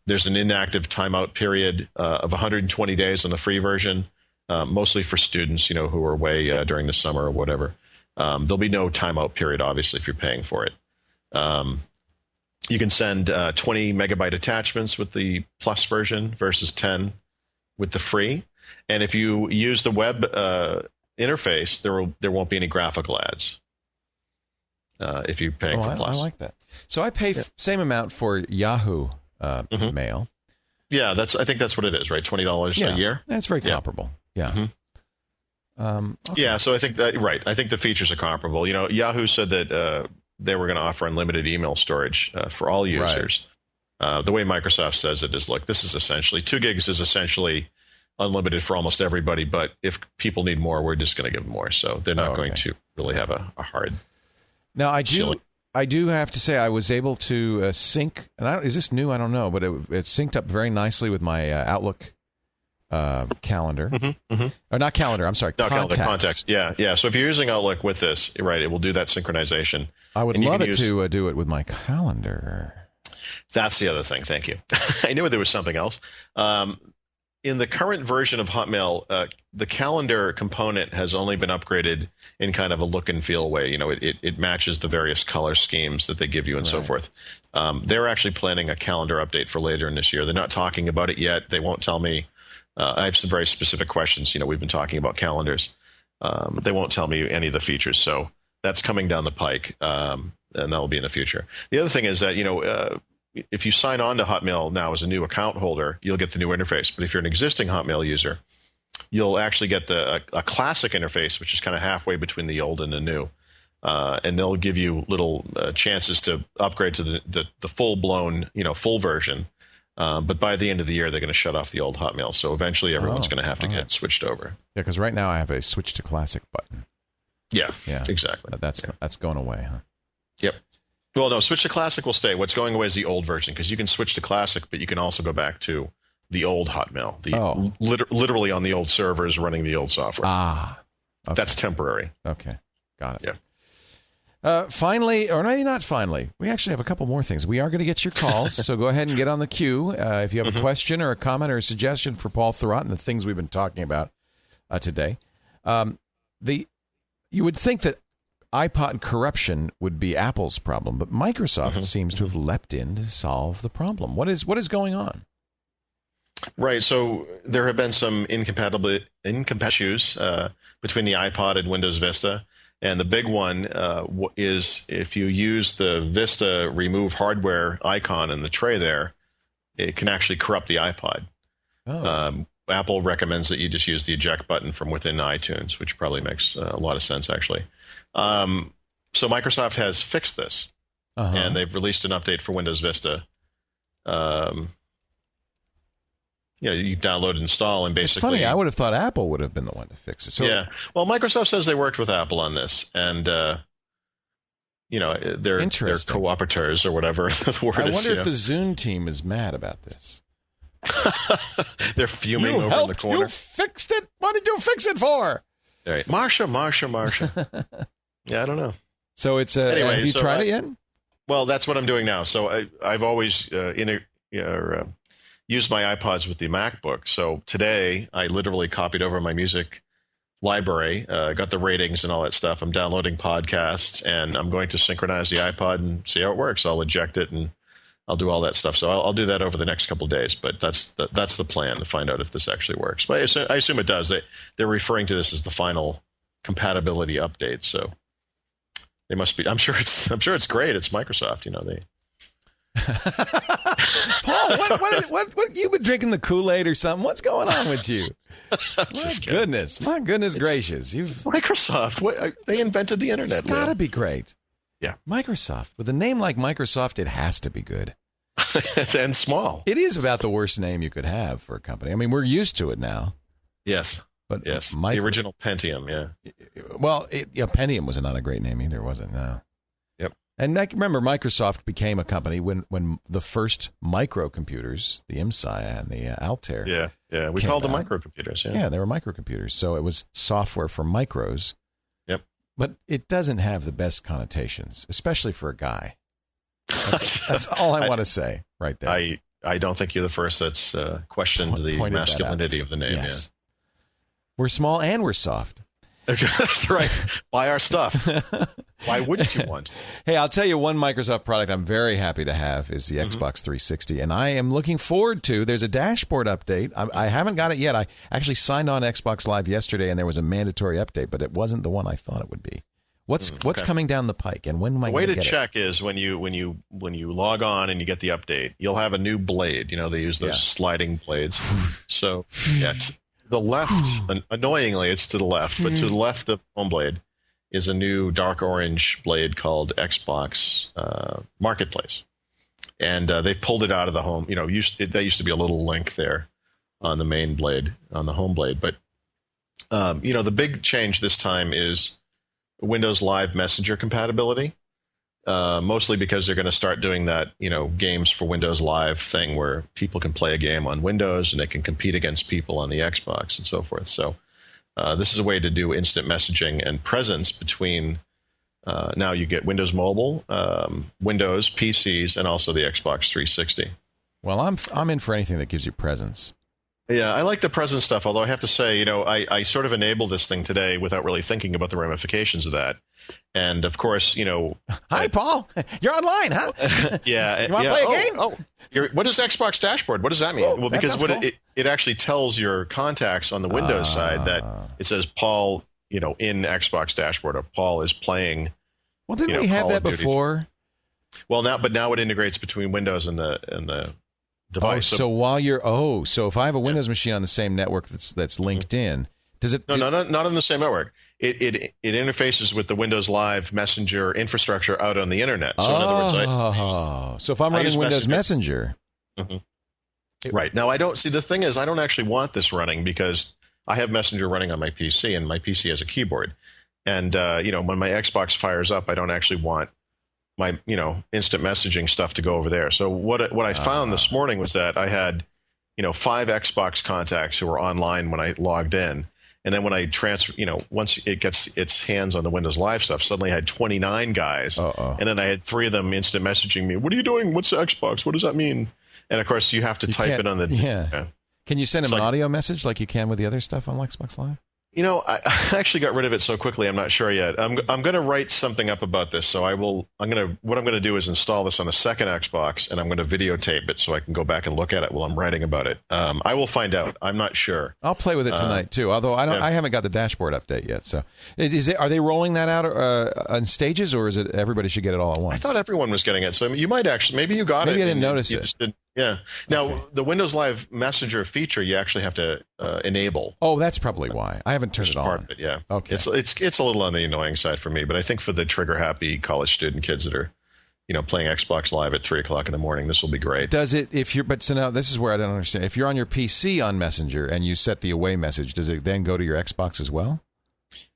There's an inactive timeout period of 120 days on the free version. Mostly for students, who are away during the summer or whatever. There'll be no timeout period, obviously, if you're paying for it. You can send 20 megabyte attachments with the Plus version versus 10 with the free. And if you use the web interface, there won't be any graphical ads if you're paying for Plus. I like that. So I pay same amount for Yahoo Mail. Yeah, I think that's what it is, right? $20 a year. That's very comparable. Yeah. Mm-hmm. Okay. Yeah, so I think that I think the features are comparable. Yahoo said that they were going to offer unlimited email storage for all users. Right. The way Microsoft says it is, look, this is essentially 2 gigs is essentially unlimited for almost everybody, but if people need more, we're just going to give them more. So they're not going to really have a hard. Now I do have to say I was able to sync, and is this new? I don't know, but it synced up very nicely with my Outlook calendar. Or not calendar, I'm sorry, contacts. Yeah. So if you're using Outlook with this, right, it will do that synchronization. I would love it to do it with my calendar. That's the other thing. Thank you. I knew there was something else. In the current version of Hotmail, the calendar component has only been upgraded in kind of a look and feel way. It matches the various color schemes that they give you and so forth. They're actually planning a calendar update for later in this year. They're not talking about it yet. They won't tell me. I have some very specific questions. We've been talking about calendars. They won't tell me any of the features. So that's coming down the pike, and that will be in the future. The other thing is that, if you sign on to Hotmail now as a new account holder, you'll get the new interface. But if you're an existing Hotmail user, you'll actually get a classic interface, which is kind of halfway between the old and the new. And they'll give you little chances to upgrade to the full-blown, full version. But by the end of the year, they're going to shut off the old Hotmail. So eventually everyone's going to have to get switched over. Yeah, because right now I have a switch to classic button. Yeah, exactly. That's going away, huh? Yep. Well, no, switch to classic will stay. What's going away is the old version, because you can switch to classic, but you can also go back to the old Hotmail, literally on the old servers running the old software. Okay. That's temporary. Okay, got it. Yeah. Finally, or maybe not finally, we actually have a couple more things. We are going to get your calls, so go ahead and get on the queue. If you have a question or a comment or a suggestion for Paul Thurrott and the things we've been talking about today. You would think that iPod corruption would be Apple's problem, but Microsoft seems to have leapt in to solve the problem. What is going on? Right. So there have been some incompatible issues between the iPod and Windows Vista. And the big one is if you use the Vista remove hardware icon in the tray there, it can actually corrupt the iPod. Apple recommends that you just use the eject button from within iTunes, which probably makes a lot of sense, actually. So Microsoft has fixed this, and they've released an update for Windows Vista. you download and install, and It's basically. funny. I would have thought Apple would have been the one to fix it. So, yeah. Well, Microsoft says they worked with Apple on this, and they're cooperators or whatever the word I is. wonder if the Zune team is mad about this. They're fuming over in the corner. You fixed it. What did you fix it for? All right. Marsha. Yeah, I don't know. So it's Anyway, have you so tried it yet? Well, that's what I'm doing now. So I've always used my iPods with the MacBook. So today I literally copied over my music library, got the ratings and all that stuff. I'm downloading podcasts, and I'm going to synchronize the iPod and see how it works. I'll eject it and I'll do all that stuff. So I'll do that over the next couple of days. But that's the plan, to find out if this actually works. But I assume it does. They're referring to this as the final compatibility update. So they must be. I'm sure it's great. It's Microsoft. They. Paul, what you've been drinking the Kool-Aid or something? What's going on with you? My goodness gracious! It's Microsoft. They invented the internet. It's got to be great. Yeah, Microsoft. With a name like Microsoft, it has to be good. And small. It is about the worst name you could have for a company. I mean, we're used to it now. Yes. But yes, the original Pentium, yeah. Well, Pentium was not a great name either, was it? No. Yep. And I remember Microsoft became a company when the first microcomputers, the IMSI and the Altair. Yeah. We called them microcomputers. Yeah, they were microcomputers. So it was software for micros. Yep. But it doesn't have the best connotations, especially for a guy. That's all I want to say right there. I don't think you're the first that's questioned the masculinity of the name. Yes. Yeah. We're small and we're soft. That's right. Buy our stuff. Why wouldn't you want? Hey, I'll tell you one Microsoft product I'm very happy to have is the Xbox 360. And I am looking forward to, there's a dashboard update. I haven't got it yet. I actually signed on Xbox Live yesterday and there was a mandatory update, but it wasn't the one I thought it would be. What's coming down the pike, and when am I going to get it? The way to check is when you log on and you get the update, you'll have a new blade. They use those sliding blades. So the left, annoyingly, it's to the left, but to the left of home blade is a new dark orange blade called Xbox Marketplace, and they've pulled it out of the home. There used to be a little link there on the main blade, on the home blade, but the big change this time is Windows Live Messenger compatibility, mostly because they're going to start doing that, games for Windows Live thing where people can play a game on Windows and they can compete against people on the Xbox and so forth. So this is a way to do instant messaging and presence between, now you get Windows Mobile, Windows, PCs, and also the Xbox 360. Well, I'm in for anything that gives you presence. Yeah, I like the present stuff, although I have to say, I sort of enabled this thing today without really thinking about the ramifications of that. And, of course, Hi, Paul. You're online, huh? Yeah. You want to play a game? What is Xbox Dashboard? What does that mean? Oh, well, because cool. it actually tells your contacts on the Windows side that it says Paul, in Xbox Dashboard, or Paul is playing. Well, didn't we have that before? Well, now it integrates between Windows and the device. So if I have a Windows machine on the same network that's linked in, does it? No, not on the same network. It interfaces with the Windows Live Messenger infrastructure out on the internet. So in other words, so if I'm running Windows Messenger, right now I don't see. The thing is, I don't actually want this running because I have Messenger running on my PC, and my PC has a keyboard. And when my Xbox fires up, I don't actually want my instant messaging stuff to go over there. So what I found this morning was that I had 5 Xbox contacts who were online when I logged in, and then when I transfer, once it gets its hands on the Windows Live stuff, suddenly I had 29 guys, and then I had 3 of them instant messaging me. What are you doing? What's the Xbox? What does that mean? And of course, you have to type it on the Can you send them an audio message like you can with the other stuff on Xbox Live? I actually got rid of it so quickly. I'm not sure yet. I'm going to write something up about this. So what I'm going to do is install this on a second Xbox, and I'm going to videotape it so I can go back and look at it while I'm writing about it. I will find out. I'm not sure. I'll play with it tonight too. Although I haven't got the dashboard update yet. So are they rolling that out on stages, or is it everybody should get it all at once? I thought everyone was getting it. So you might actually, maybe you got it. Maybe I didn't notice it. Yeah. Now, the Windows Live Messenger feature you actually have to enable. Oh, that's probably why. I haven't turned it on. Part of it, yeah. Okay. It's a little on the annoying side for me, but I think for the trigger-happy college student kids that are playing Xbox Live at 3 o'clock in the morning. This will be great. Does it, so now this is where I don't understand. If you're on your PC on Messenger and you set the away message, does it then go to your Xbox as well?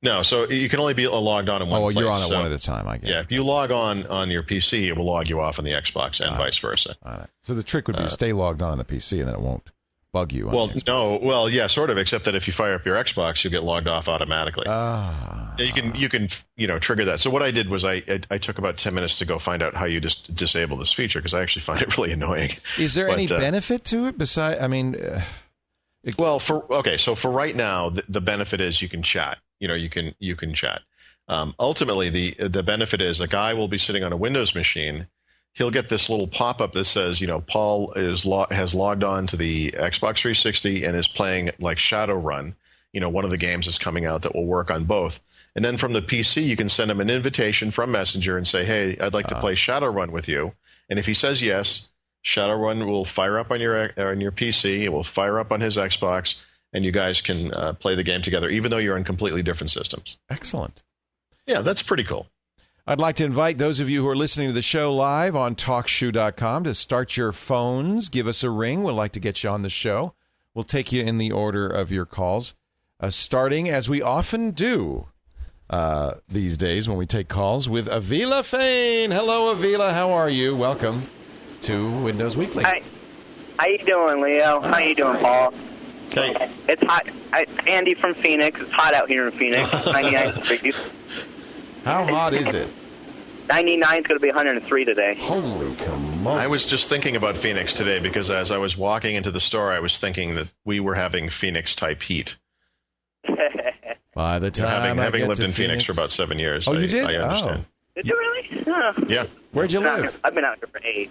No, so you can only be logged on in one place. Oh, you're on it one at a time, I guess. Yeah, if you log on your PC, it will log you off on the Xbox and vice versa. All right. So the trick would be to stay logged on the PC, and then it won't bug you. Yeah, sort of, except that if you fire up your Xbox, you'll get logged off automatically. You can trigger that. So what I did was I took about 10 minutes to go find out how you just disable this feature, because I actually find it really annoying. Is there any benefit to it besides? So for right now, the benefit is you can chat. You can chat. Ultimately, the benefit is a guy will be sitting on a Windows machine. He'll get this little pop-up that says, Paul has logged on to the Xbox 360 and is playing like Shadowrun, one of the games that's coming out that will work on both. And then from the PC, you can send him an invitation from Messenger and say, hey, I'd like to play Shadowrun with you. And if he says yes, Shadowrun will fire up on your PC. It will fire up on his Xbox, and you guys can play the game together, even though you're on completely different systems. Excellent. Yeah, that's pretty cool. I'd like to invite those of you who are listening to the show live on TalkShoe.com to start your phones. Give us a ring. We'd like to get you on the show. We'll take you in the order of your calls, starting, as we often do these days when we take calls, with Avila Fain. Hello, Avila. How are you? Welcome to Windows Weekly. Hi. How you doing, Leo? How you doing, Paul? Hey. It's hot. Andy from Phoenix. It's hot out here in Phoenix. 99 degrees. How hot is it? 99 is going to be 103 today. Holy come on. I was just thinking about Phoenix today because as I was walking into the store, I was thinking that we were having Phoenix-type heat. By the time having lived in Phoenix for about 7 years, you did? I understand. Did you really? Yeah. Where'd you live? I've been out here for 8.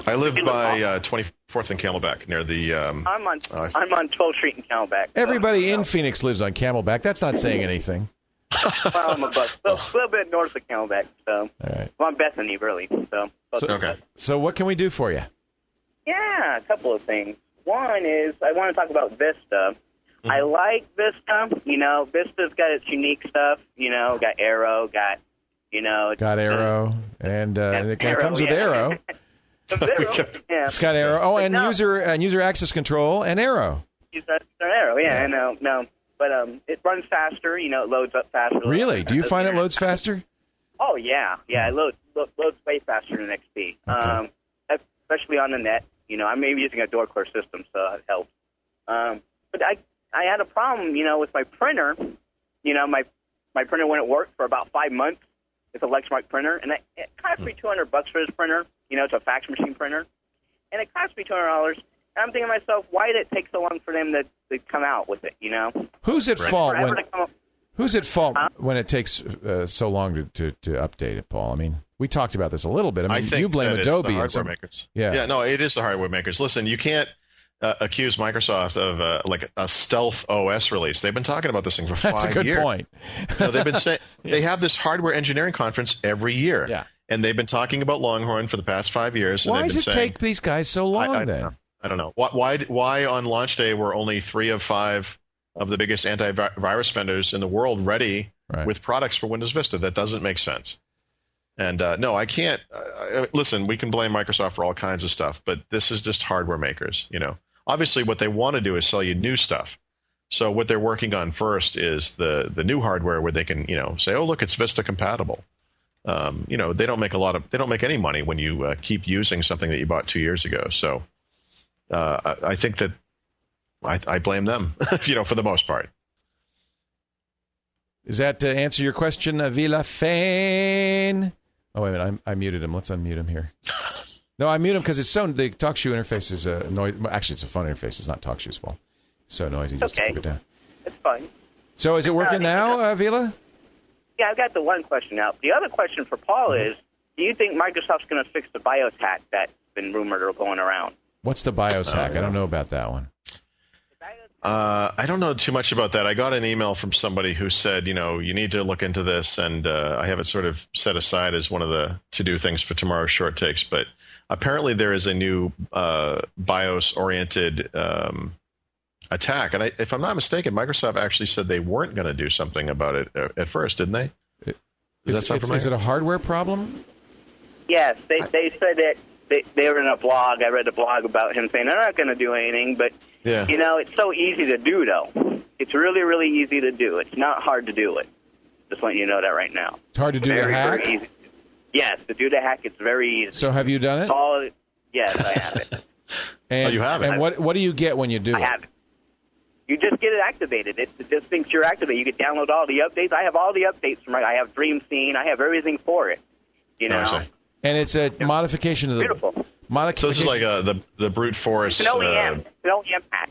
I live by 24th and Camelback near the... I'm on 12th Street in Camelback. Everybody in Phoenix lives on Camelback. That's not saying anything. Well, I'm a little bit north of Camelback, so. All right. Well, I'm Bethany, really. Okay. So what can we do for you? Yeah, a couple of things. One is I want to talk about Vista. Mm-hmm. I like Vista. Vista's got its unique stuff. Got Arrow, got Arrow, and it kind of comes with Arrow. Yeah. It's got Arrow. Oh, and user access control and Arrow. User Arrow, yeah. I know. No. But it runs faster, it loads up faster. Really? Do you find it loads faster? Oh, yeah. Yeah, it loads way faster than XP. Okay. Especially on the net. I'm maybe using a door clear system, so it helps. But I had a problem, with my printer. My printer wouldn't work for about 5 months. It's a Lexmark printer, and it cost me $200 for this printer. It's a fax machine printer. And it cost me $200. And I'm thinking to myself, why did it take so long for them to come out with it, Who's at fault when it takes so long to update it, Paul? I mean, we talked about this a little bit. I mean, you blame Adobe. It's the hardware makers. Yeah, no, it is the hardware makers. Listen, you can't accuse Microsoft of like a stealth OS release. They've been talking about this thing for 5 years. That's a good point. They've been saying they have this hardware engineering conference every year. Yeah. And they've been talking about Longhorn for the past 5 years. Why does it take these guys so long then? I don't know. Why on launch day were only 3 of 5 of the biggest antivirus vendors in the world ready with products for Windows Vista? That doesn't make sense. And no, I can't. Listen, we can blame Microsoft for all kinds of stuff, but this is just hardware makers. Obviously, what they want to do is sell you new stuff. So what they're working on first is the new hardware where they can say, oh look, it's Vista compatible. They don't make any money when you keep using something that you bought 2 years ago. So. I think that I blame them, for the most part. Does that answer your question, Avila Fain? Oh, wait a minute. I muted him. Let's unmute him here. No, I mute him because the TalkShoe interface is noisy. Actually, it's a phone interface. It's not TalkShoe's fault. It's so noisy. Just keep it down. It's fine. So is it working now, Avila? Yeah, I've got the one question out. The other question for Paul is, do you think Microsoft's going to fix the BIOS hack that's been rumored or going around? What's the BIOS hack? I don't know about that one. I don't know too much about that. I got an email from somebody who said, you need to look into this, and I have it sort of set aside as one of the to-do things for tomorrow's short takes. But apparently there is a new BIOS-oriented attack. And if I'm not mistaken, Microsoft actually said they weren't going to do something about it at first, didn't they? Does that sound familiar? Is it a hardware problem? Yes, they said that they were in a blog. I read a blog about him saying they're not going to do anything, but it's so easy to do, though. It's really, really easy to do. It's not hard to do it. Just letting you know that right now. It's hard to do the hack? Very easy. Yes, to do the hack, it's very easy. So have you done it? Yes, I have it. And, you have it? And what do you get when you do it? I have it. You just get it activated. It just thinks you're activated. You can download all the updates. I have all the updates from I have Dream Scene. I have everything for it. You know? And it's a modification of the... Beautiful. So this is like the brute force... It's an OEM. It's an OEM hack.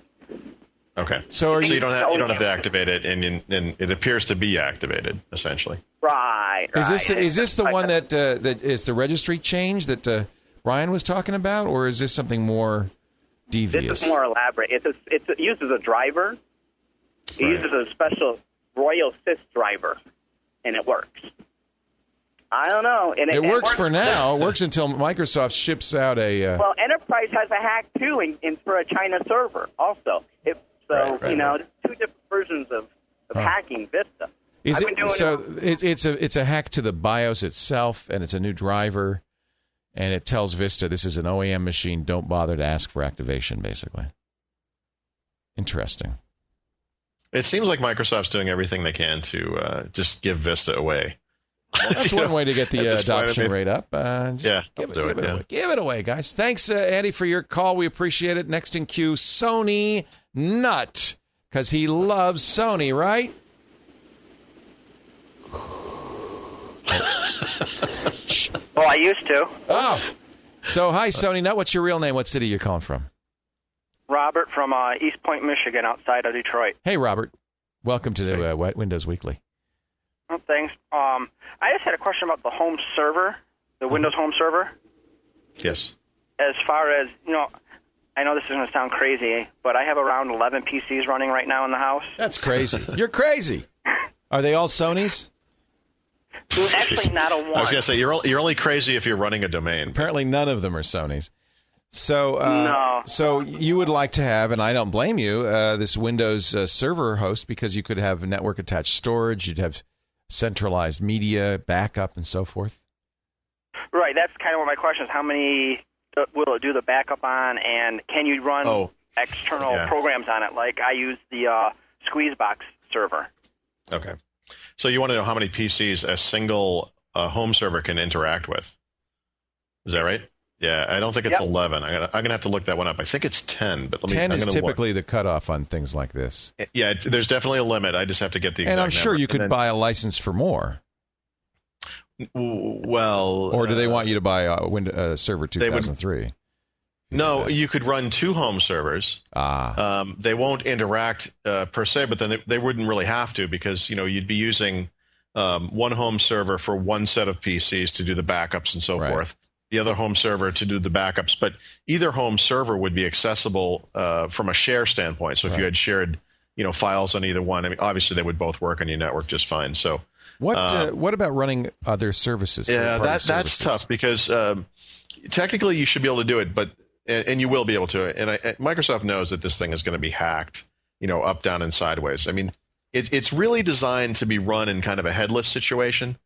Okay. So you don't have to activate it, and it appears to be activated, essentially. Right. Is this the one that is the registry change that Ryan was talking about, or is this something more devious? This is more elaborate. It uses a driver. It uses a special Royal Sys driver, and it works. I don't know. And it works for now. It works until Microsoft ships out a... Well, Enterprise has a hack, too, and for a China server also. There's two different versions of hacking Vista. It's a hack to the BIOS itself, and it's a new driver, and it tells Vista this is an OEM machine. Don't bother to ask for activation, basically. Interesting. It seems like Microsoft's doing everything they can to just give Vista away. Well, that's one way to get the adoption rate up. Give it away, guys. Thanks, Andy, for your call. We appreciate it. Next in queue, Sony Nut, because he loves Sony, right? Well, I used to. Oh. So, hi, Sony Nut. What's your real name? What city you're calling from? Robert from East Point, Michigan, outside of Detroit. Hey, Robert. Welcome to the Windows Weekly. Oh, thanks. I just had a question about the home server, the Windows home server. Yes. As far as, I know this is going to sound crazy, but I have around 11 PCs running right now in the house. That's crazy. You're crazy. Are they all Sonys? Actually, not a one. I was going to say, you're only crazy if you're running a domain. Apparently, none of them are Sonys. So, no. So you would like to have, and I don't blame you, this Windows server host because you could have network-attached storage, you'd have centralized media, backup, and so forth? Right. That's kind of what my question is. How many will it do the backup on, and can you run external programs on it? Like I use the Squeezebox server. Okay. So you want to know how many PCs a single home server can interact with. Is that right? Yeah, I don't think it's 11. I'm gonna have to look that one up. I think it's 10, but 10 is typically the cutoff on things like this. Yeah, there's definitely a limit. I just have to get the exact number. And I'm sure you could buy a license for more. Well, or do they want you to buy a server 2003? No, you could run two home servers. They won't interact per se, but then they wouldn't really have to because you'd be using one home server for one set of PCs to do the backups and so forth. The other home server to do the backups, but either home server would be accessible from a share standpoint. So if you had shared, files on either one, I mean, obviously they would both work on your network just fine. So what about running other services? Yeah, that's tough because technically you should be able to do it, but and you will be able to. And Microsoft knows that this thing is going to be hacked, up, down, and sideways. I mean, it's really designed to be run in kind of a headless situation.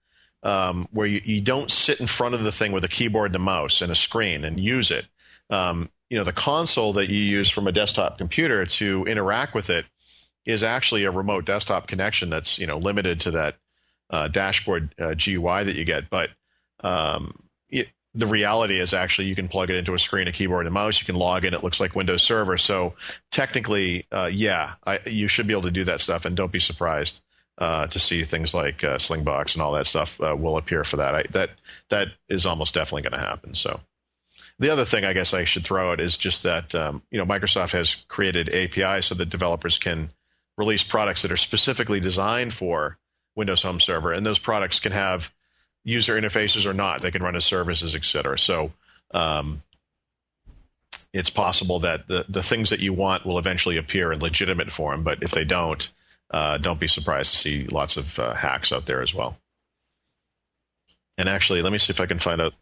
Where you don't sit in front of the thing with a keyboard and a mouse and a screen and use it. The console that you use from a desktop computer to interact with it is actually a remote desktop connection that's limited to that dashboard GUI that you get. But the reality is actually you can plug it into a screen, a keyboard, and a mouse. You can log in. It looks like Windows Server. So technically, you should be able to do that stuff, and don't be surprised to see things like Slingbox and all that stuff will appear for that. That is almost definitely going to happen. So the other thing I guess I should throw out is just that Microsoft has created APIs so that developers can release products that are specifically designed for Windows Home Server, and those products can have user interfaces or not. They can run as services, etc. So it's possible that the things that you want will eventually appear in legitimate form, but if they don't be surprised to see lots of hacks out there as well. And actually, let me see if I can find out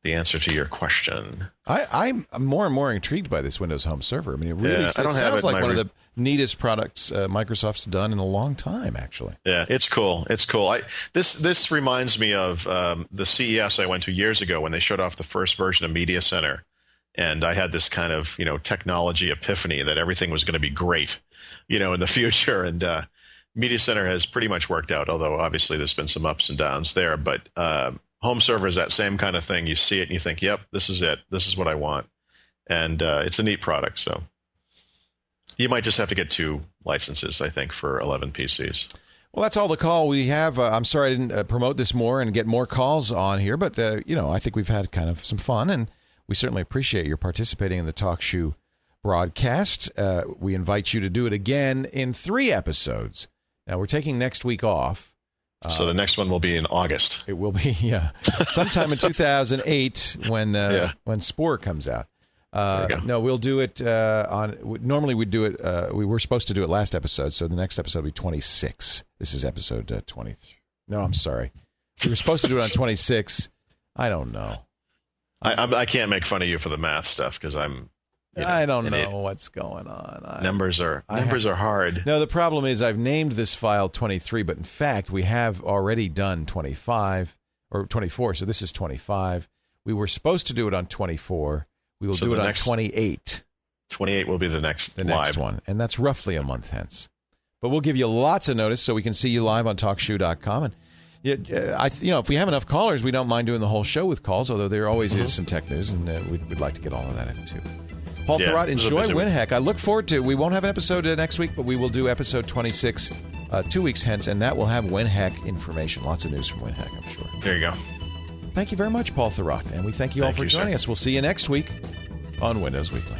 the answer to your question. I'm more and more intrigued by this Windows Home Server. I mean, it really sounds like one of the neatest products Microsoft's done in a long time, actually. Yeah, it's cool. It's cool. This reminds me of the CES I went to years ago when they showed off the first version of Media Center. And I had this kind of, technology epiphany that everything was going to be great, in the future. And Media Center has pretty much worked out, although obviously there's been some ups and downs there. But home server is that same kind of thing. You see it and you think, yep, this is it. This is what I want. And it's a neat product. So you might just have to get 2 licenses, I think, for 11 PCs. Well, that's all the call we have. I'm sorry I didn't promote this more and get more calls on here. But, I think we've had kind of some fun. And we certainly appreciate your participating in the TalkShoe broadcast. We invite you to do it again in 3 eposodes. Now, we're taking next week off. So the next one will be in August. It will be, sometime in 2008 when Spore comes out. No, we'll do it normally we do it, we were supposed to do it last episode, so the next episode will be 26. This is episode 20. No, I'm sorry. We were supposed to do it on 26. I don't know. I can't make fun of you for the math stuff because I don't know what's going on. Numbers are hard. No, the problem is I've named this file 23, but in fact we have already done 25 or 24. So this is 25. We were supposed to do it on 24. We will do it on 28. 28 will be the next one, and that's roughly a month hence. But we'll give you lots of notice so we can see you live on TalkShoe.com. And if we have enough callers, we don't mind doing the whole show with calls, although there always is some tech news, and we'd like to get all of that in, too. Paul Thurrott, enjoy WinHack. I look forward to we won't have an episode next week, but we will do episode 26 2 weeks hence, and that will have WinHack information. Lots of news from WinHack, I'm sure. There you go. Thank you very much, Paul Thurrott, and we thank you all for joining us. We'll see you next week on Windows Weekly.